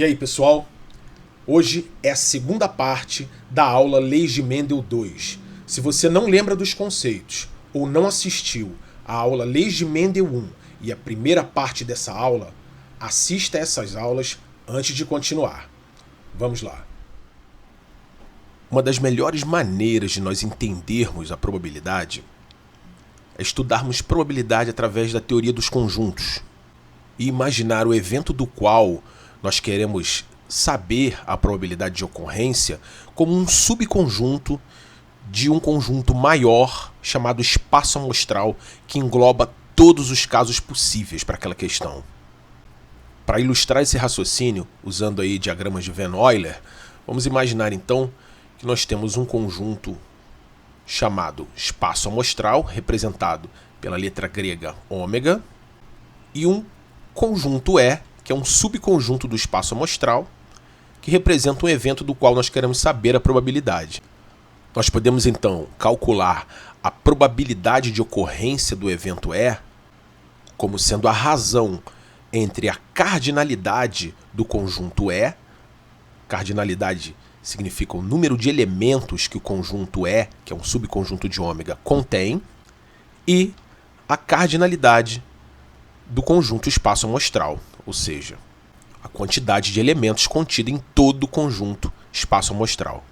E aí, pessoal? Hoje é a segunda parte da aula Leis de Mendel 2. Se você não lembra dos conceitos ou não assistiu à aula Leis de Mendel 1 e a primeira parte dessa aula, assista essas aulas antes de continuar. Vamos lá. Uma das melhores maneiras de nós entendermos a probabilidade é estudarmos probabilidade através da teoria dos conjuntos e imaginar o evento do qual nós queremos saber a probabilidade de ocorrência como um subconjunto de um conjunto maior chamado espaço amostral que engloba todos os casos possíveis para aquela questão. Para ilustrar esse raciocínio, usando aí diagramas de Van Euler, vamos imaginar então que nós temos um conjunto chamado espaço amostral, representado pela letra grega ômega, e um conjunto E, que é um subconjunto do espaço amostral, que representa um evento do qual nós queremos saber a probabilidade. Nós podemos então calcular a probabilidade de ocorrência do evento E como sendo a razão entre a cardinalidade do conjunto E, cardinalidade significa o número de elementos que o conjunto E, que é um subconjunto de ômega, contém, e a cardinalidade do conjunto espaço amostral, ou seja, a quantidade de elementos contida em todo o conjunto espaço amostral.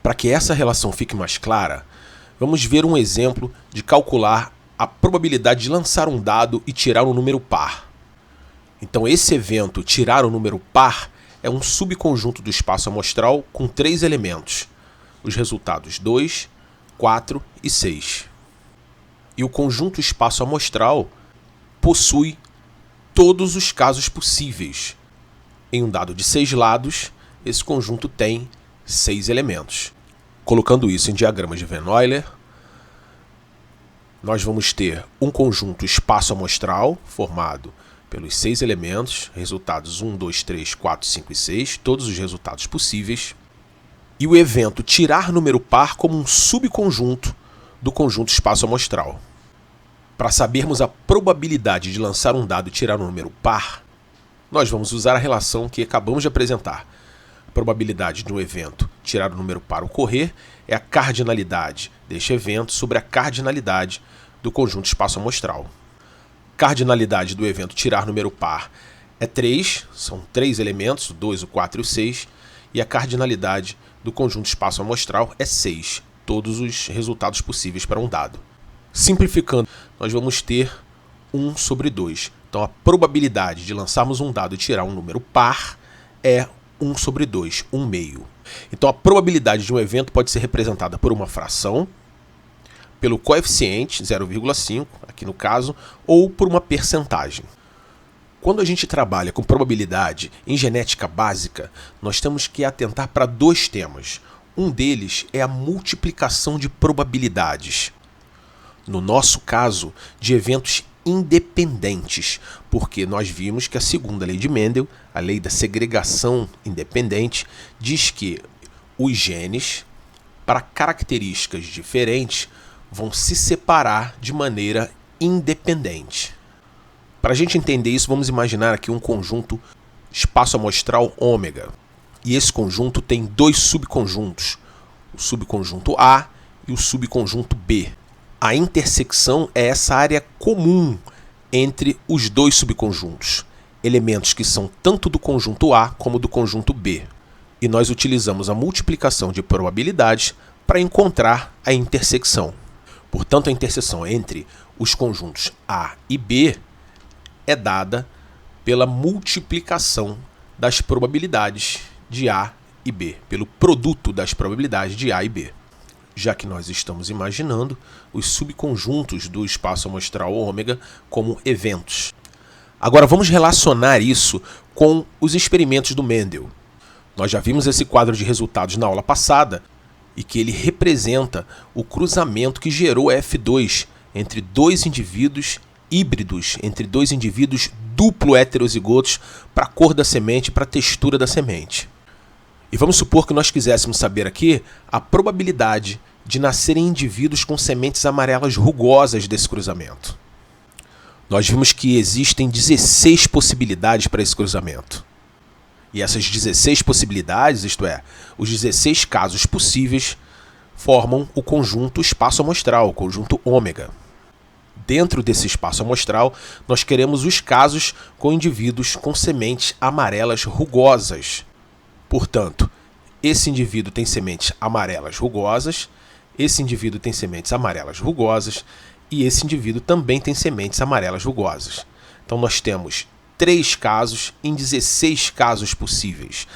Para que essa relação fique mais clara, vamos ver um exemplo de calcular a probabilidade de lançar um dado e tirar um número par. Então esse evento, tirar um número par, é um subconjunto do espaço amostral com 3 elementos, os resultados 2, 4 e 6. E o conjunto espaço amostral possui todos os casos possíveis. Em um dado de 6 lados, esse conjunto tem 6 elementos. Colocando isso em diagramas de Van Euler, nós vamos ter um conjunto espaço amostral formado pelos 6 elementos, resultados 1, 2, 3, 4, 5 e 6, todos os resultados possíveis, e o evento tirar número par como um subconjunto do conjunto espaço amostral. Para sabermos a probabilidade de lançar um dado e tirar um número par, nós vamos usar a relação que acabamos de apresentar. A probabilidade de um evento tirar um número par ocorrer é a cardinalidade deste evento sobre a cardinalidade do conjunto espaço amostral. Cardinalidade do evento tirar número par é 3, são 3 elementos, o 2, o 4 e o 6, e a cardinalidade do conjunto espaço amostral é 6, todos os resultados possíveis para um dado. Simplificando, nós vamos ter 1 sobre 2. Então a probabilidade de lançarmos um dado e tirar um número par é 1 sobre 2, 1 meio. Então a probabilidade de um evento pode ser representada por uma fração, pelo coeficiente, 0,5, aqui no caso, ou por uma percentagem. Quando a gente trabalha com probabilidade em genética básica, nós temos que atentar para 2 temas. Um deles é a multiplicação de probabilidades. No nosso caso, de eventos independentes, porque nós vimos que a segunda lei de Mendel, a lei da segregação independente, diz que os genes, para características diferentes, vão se separar de maneira independente. Para a gente entender isso, vamos imaginar aqui um conjunto espaço amostral ômega. E esse conjunto tem 2 subconjuntos, o subconjunto A e o subconjunto B. A intersecção é essa área comum entre os 2 subconjuntos, elementos que são tanto do conjunto A como do conjunto B. E nós utilizamos a multiplicação de probabilidades para encontrar a intersecção. Portanto, a interseção entre os conjuntos A e B é dada pela multiplicação das probabilidades de A e B, pelo produto das probabilidades de A e B. Já que nós estamos imaginando os subconjuntos do espaço amostral ômega como eventos. Agora vamos relacionar isso com os experimentos do Mendel. Nós já vimos esse quadro de resultados na aula passada e que ele representa o cruzamento que gerou F2 entre 2 indivíduos híbridos, entre 2 indivíduos duplo heterozigotos para a cor da semente e para a textura da semente. E vamos supor que nós quiséssemos saber aqui a probabilidade de nascerem indivíduos com sementes amarelas rugosas desse cruzamento. Nós vimos que existem 16 possibilidades para esse cruzamento. E essas 16 possibilidades, isto é, os 16 casos possíveis, formam o conjunto espaço amostral, o conjunto ômega. Dentro desse espaço amostral, nós queremos os casos com indivíduos com sementes amarelas rugosas. Portanto, esse indivíduo tem sementes amarelas rugosas, esse indivíduo tem sementes amarelas rugosas e esse indivíduo também tem sementes amarelas rugosas. Então nós temos 3 casos em 16 casos possíveis.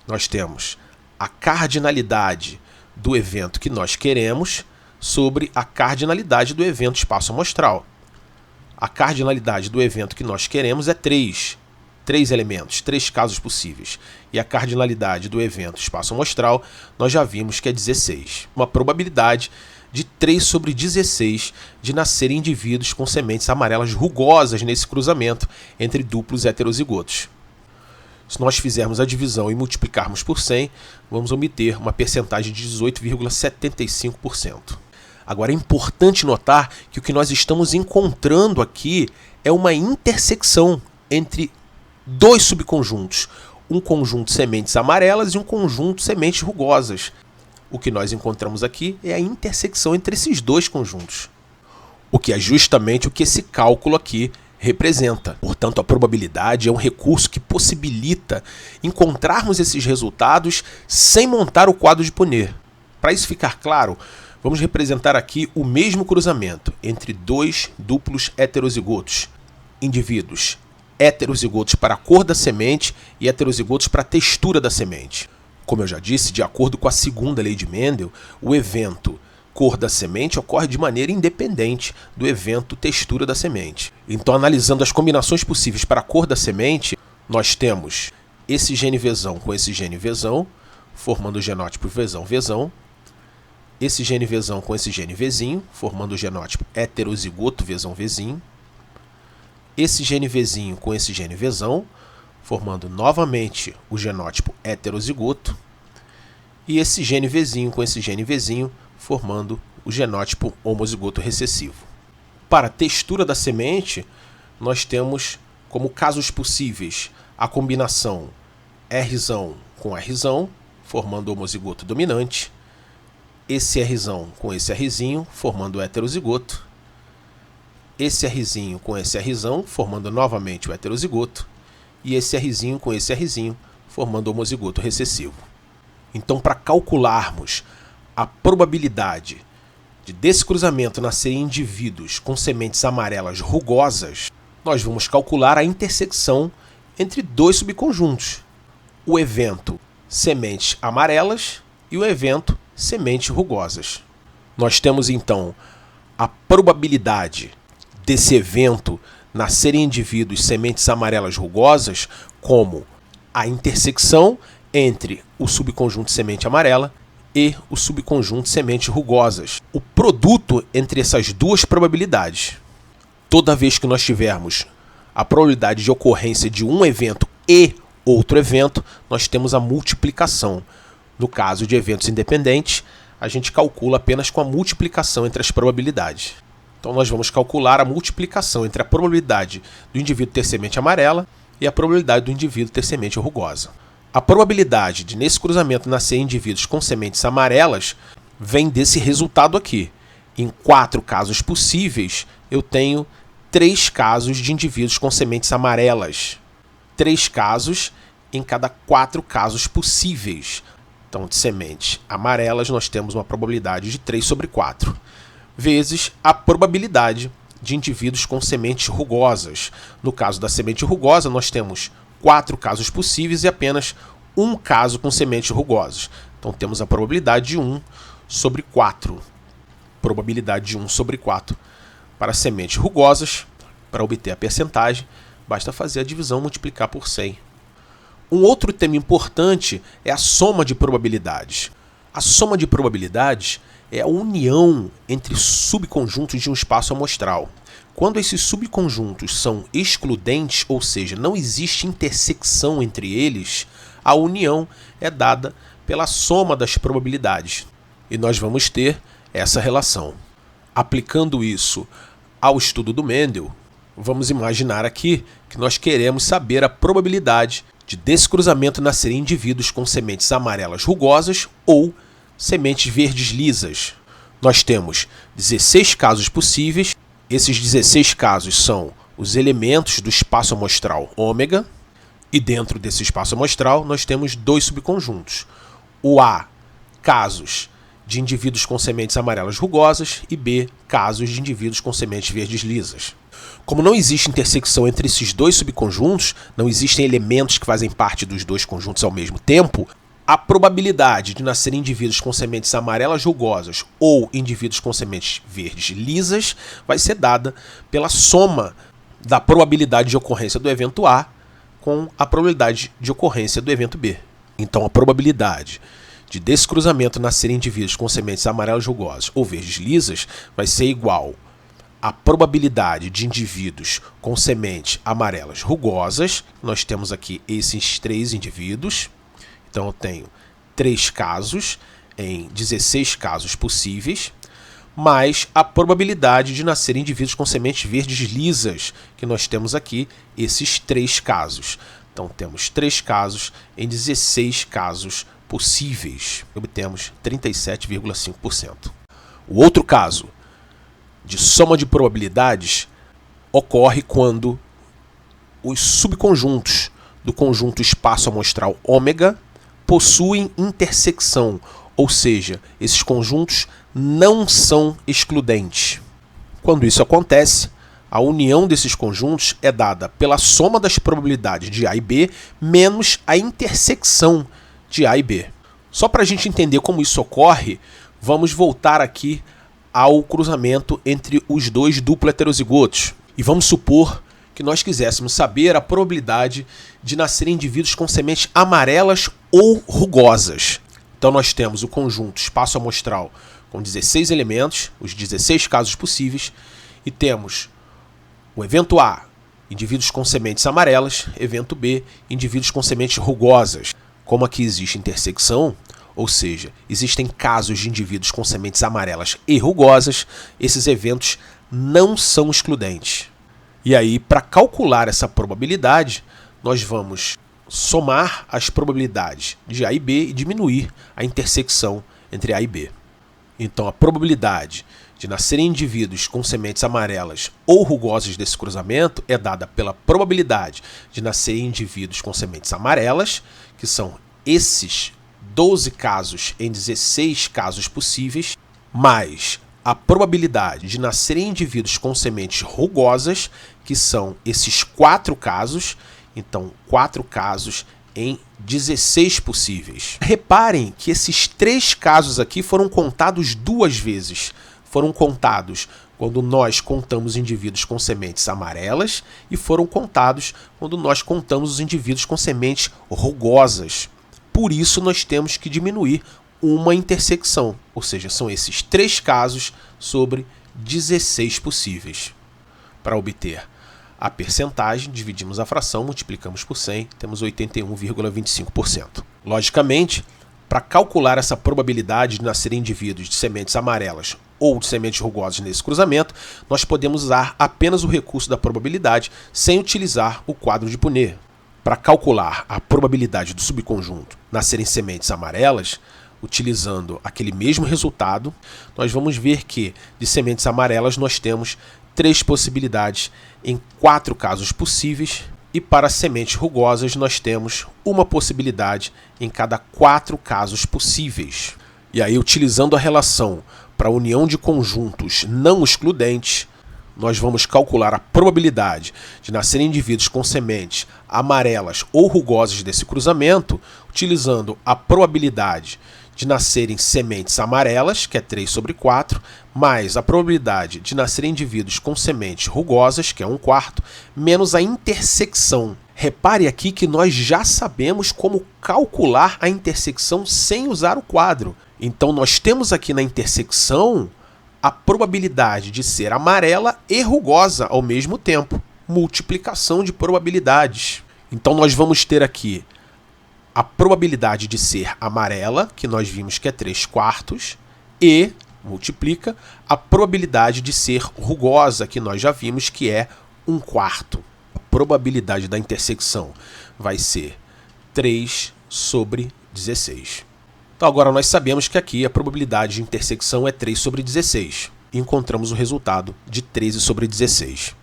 Nós temos a cardinalidade do evento que nós queremos sobre a cardinalidade do evento espaço amostral. A cardinalidade do evento que nós queremos é 3 elementos, 3 casos possíveis. E a cardinalidade do evento espaço amostral, nós já vimos que é 16. Uma probabilidade de 3 sobre 16 de nascerem indivíduos com sementes amarelas rugosas nesse cruzamento entre duplos heterozigotos. Se nós fizermos a divisão e multiplicarmos por 100, vamos obter uma percentagem de 18,75%. Agora é importante notar que o que nós estamos encontrando aqui é uma intersecção entre 2 subconjuntos, um conjunto de sementes amarelas e um conjunto de sementes rugosas. O que nós encontramos aqui é a intersecção entre esses 2 conjuntos, o que é justamente o que esse cálculo aqui representa. Portanto, a probabilidade é um recurso que possibilita encontrarmos esses resultados sem montar o quadro de Punnett. Para isso ficar claro, vamos representar aqui o mesmo cruzamento entre 2 duplos heterozigotos, indivíduos heterozigotos para a cor da semente e heterozigotos para a textura da semente. Como eu já disse, de acordo com a segunda lei de Mendel, o evento cor da semente ocorre de maneira independente do evento textura da semente. Então, analisando as combinações possíveis para a cor da semente, nós temos esse gene Vzão com esse gene Vzão, formando o genótipo Vzão-Vzão, esse gene Vzão com esse gene Vzinho, formando o genótipo heterozigoto Vzão-Vzinho, esse gene Vzinho com esse gene Vzão, formando novamente o genótipo heterozigoto, e esse gene Vzinho com esse gene Vzinho, formando o genótipo homozigoto recessivo. Para a textura da semente, nós temos como casos possíveis a combinação Rzão com Rzão, formando o homozigoto dominante, esse Rzão com esse Rzinho, formando o heterozigoto, esse Rzinho com esse Rzão, formando novamente o heterozigoto, e esse Rzinho com esse Rzinho, formando o homozigoto recessivo. Então, para calcularmos a probabilidade desse cruzamento nascer em indivíduos com sementes amarelas rugosas, nós vamos calcular a intersecção entre 2 subconjuntos, o evento sementes amarelas e o evento sementes rugosas. Nós temos então a probabilidade desse evento nascer em indivíduos sementes amarelas rugosas como a intersecção entre o subconjunto semente amarela e o subconjunto sementes rugosas. O produto entre essas 2 probabilidades. Toda vez que nós tivermos a probabilidade de ocorrência de um evento e outro evento, nós temos a multiplicação. No caso de eventos independentes, a gente calcula apenas com a multiplicação entre as probabilidades. Então nós vamos calcular a multiplicação entre a probabilidade do indivíduo ter semente amarela e a probabilidade do indivíduo ter semente rugosa. A probabilidade de nesse cruzamento nascer indivíduos com sementes amarelas vem desse resultado aqui. Em 4 casos possíveis, eu tenho 3 casos de indivíduos com sementes amarelas. 3 casos em cada 4 casos possíveis. Então, de sementes amarelas, nós temos uma probabilidade de 3 sobre 4, vezes a probabilidade de indivíduos com sementes rugosas. No caso da semente rugosa, nós temos 4 casos possíveis e apenas um caso com sementes rugosas. Então, temos a probabilidade de 1 sobre 4. Probabilidade de 1 sobre 4 para sementes rugosas. Para obter a percentagem, basta fazer a divisão e multiplicar por 100. Um outro tema importante é a soma de probabilidades. A soma de probabilidades é a união entre subconjuntos de um espaço amostral. Quando esses subconjuntos são excludentes, ou seja, não existe intersecção entre eles, a união é dada pela soma das probabilidades. E nós vamos ter essa relação. Aplicando isso ao estudo do Mendel, vamos imaginar aqui que nós queremos saber a probabilidade de desse cruzamento nascerem indivíduos com sementes amarelas rugosas ou sementes verdes lisas. Nós temos 16 casos possíveis. Esses 16 casos são os elementos do espaço amostral ômega, e dentro desse espaço amostral nós temos dois subconjuntos. O A, casos de indivíduos com sementes amarelas rugosas, e B, casos de indivíduos com sementes verdes lisas. Como não existe intersecção entre esses dois subconjuntos, não existem elementos que fazem parte dos dois conjuntos ao mesmo tempo, a probabilidade de nascerem indivíduos com sementes amarelas rugosas ou indivíduos com sementes verdes lisas vai ser dada pela soma da probabilidade de ocorrência do evento A com a probabilidade de ocorrência do evento B. Então, a probabilidade de desse cruzamento nascerem indivíduos com sementes amarelas rugosas ou verdes lisas vai ser igual à probabilidade de indivíduos com sementes amarelas rugosas. Nós temos aqui esses 3 indivíduos. Então, eu tenho 3 casos em 16 casos possíveis, mais a probabilidade de nascerem indivíduos com sementes verdes lisas, que nós temos aqui esses 3 casos. Então, temos 3 casos em 16 casos possíveis. Obtemos 37,5%. O outro caso de soma de probabilidades ocorre quando os subconjuntos do conjunto espaço amostral ômega possuem intersecção, ou seja, esses conjuntos não são excludentes. Quando isso acontece, a união desses conjuntos é dada pela soma das probabilidades de A e B menos a intersecção de A e B. Só para a gente entender como isso ocorre, vamos voltar aqui ao cruzamento entre os dois duplo heterozigotos. E vamos supor que nós quiséssemos saber a probabilidade de nascerem indivíduos com sementes amarelas ou rugosas. Então nós temos o conjunto espaço amostral com 16 elementos, os 16 casos possíveis, e temos o evento A, indivíduos com sementes amarelas, evento B, indivíduos com sementes rugosas. Como aqui existe intersecção, ou seja, existem casos de indivíduos com sementes amarelas e rugosas, esses eventos não são excludentes. E aí, para calcular essa probabilidade, nós vamos somar as probabilidades de A e B e diminuir a intersecção entre A e B. Então, a probabilidade de nascerem indivíduos com sementes amarelas ou rugosas desse cruzamento é dada pela probabilidade de nascerem indivíduos com sementes amarelas, que são esses 12 casos em 16 casos possíveis, mais a probabilidade de nascerem indivíduos com sementes rugosas, que são esses 4 casos, então 4 casos em 16 possíveis. Reparem que esses 3 casos aqui foram contados 2 vezes. Foram contados quando nós contamos indivíduos com sementes amarelas e foram contados quando nós contamos os indivíduos com sementes rugosas. Por isso, nós temos que diminuir uma intersecção, ou seja, são esses 3 casos sobre 16 possíveis. Para obter a percentagem, dividimos a fração, multiplicamos por 100, temos 81,25%. Logicamente, para calcular essa probabilidade de nascerem indivíduos de sementes amarelas ou de sementes rugosas nesse cruzamento, nós podemos usar apenas o recurso da probabilidade sem utilizar o quadro de Punnett. Para calcular a probabilidade do subconjunto nascerem sementes amarelas, utilizando aquele mesmo resultado, nós vamos ver que de sementes amarelas nós temos 3 possibilidades em 4 casos possíveis, e para sementes rugosas nós temos uma possibilidade em cada 4 casos possíveis. E aí, utilizando a relação para a união de conjuntos não excludentes, nós vamos calcular a probabilidade de nascerem indivíduos com sementes amarelas ou rugosas desse cruzamento, utilizando a probabilidade de nascerem sementes amarelas, que é 3 sobre 4, mais a probabilidade de nascerem indivíduos com sementes rugosas, que é 1/4, menos a intersecção. Repare aqui que nós já sabemos como calcular a intersecção sem usar o quadro. Então nós temos aqui na intersecção a probabilidade de ser amarela e rugosa ao mesmo tempo. Multiplicação de probabilidades. Então nós vamos ter aqui a probabilidade de ser amarela, que nós vimos que é 3/4, e multiplica a probabilidade de ser rugosa, que nós já vimos que é 1/4. A probabilidade da intersecção vai ser 3 sobre 16. Então agora nós sabemos que aqui a probabilidade de intersecção é 3 sobre 16. E encontramos o resultado de 13 sobre 16.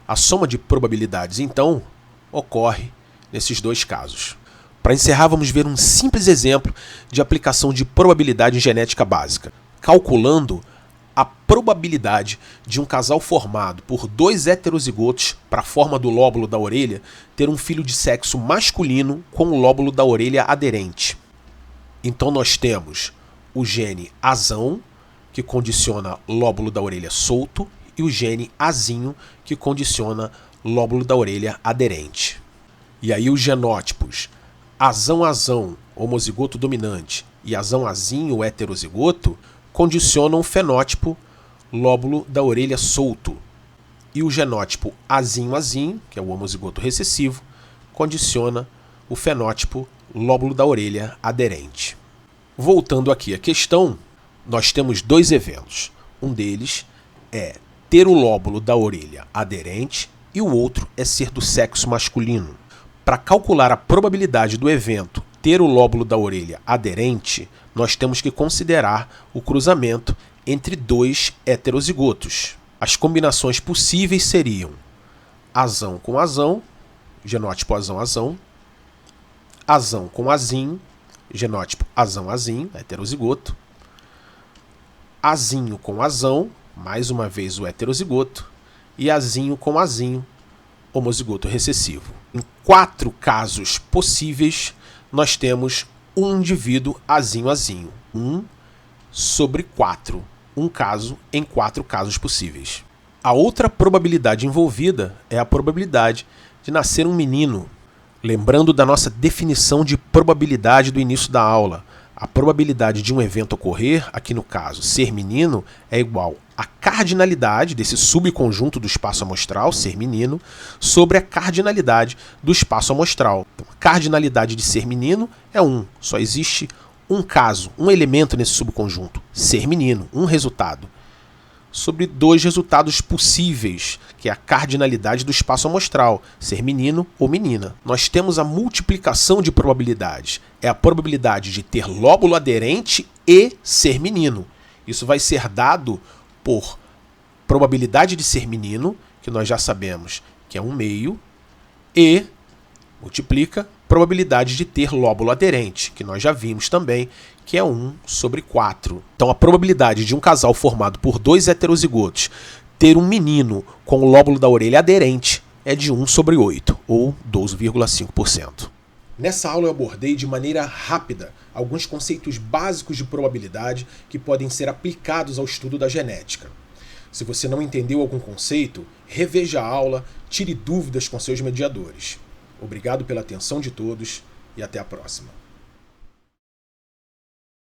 A soma de probabilidades, então, ocorre nesses dois casos. Para encerrar, vamos ver um simples exemplo de aplicação de probabilidade em genética básica, calculando a probabilidade de um casal formado por dois heterozigotos para a forma do lóbulo da orelha ter um filho de sexo masculino com o lóbulo da orelha aderente. Então nós temos o gene azão, que condiciona lóbulo da orelha solto, e o gene azinho, que condiciona lóbulo da orelha aderente. E aí os genótipos azão-azão, homozigoto dominante, e azão-azinho, heterozigoto, condicionam o fenótipo lóbulo da orelha solto. E o genótipo azinho-azinho, que é o homozigoto recessivo, condiciona o fenótipo lóbulo da orelha aderente. Voltando aqui à questão, nós temos dois eventos. Um deles é ter o lóbulo da orelha aderente e o outro é ser do sexo masculino. Para calcular a probabilidade do evento ter o lóbulo da orelha aderente, nós temos que considerar o cruzamento entre dois heterozigotos. As combinações possíveis seriam azão com azão, genótipo azão-azão, azão com azinho, genótipo azão-azinho, heterozigoto, azinho com azão, mais uma vez o heterozigoto, e azinho com azinho, homozigoto recessivo. Em 4 casos possíveis, nós temos um indivíduo azinho-azinho. 1 sobre 4. Um caso em 4 casos possíveis. A outra probabilidade envolvida é a probabilidade de nascer um menino. Lembrando da nossa definição de probabilidade do início da aula, a probabilidade de um evento ocorrer, aqui no caso ser menino, é igual à cardinalidade desse subconjunto do espaço amostral, ser menino, sobre a cardinalidade do espaço amostral. Então, a cardinalidade de ser menino é 1. Só existe um caso, um elemento nesse subconjunto, ser menino, um resultado. Sobre 2 resultados possíveis, que é a cardinalidade do espaço amostral, ser menino ou menina. Nós temos a multiplicação de probabilidades. É a probabilidade de ter lóbulo aderente e ser menino. Isso vai ser dado por probabilidade de ser menino, que nós já sabemos que é 1/2, e multiplica probabilidade de ter lóbulo aderente, que nós já vimos também, que é 1 sobre 4. Então a probabilidade de um casal formado por 2 heterozigotos ter um menino com o lóbulo da orelha aderente é de 1 sobre 8, ou 12,5%. Nessa aula eu abordei de maneira rápida alguns conceitos básicos de probabilidade que podem ser aplicados ao estudo da genética. Se você não entendeu algum conceito, reveja a aula, tire dúvidas com seus mediadores. Obrigado pela atenção de todos e até a próxima.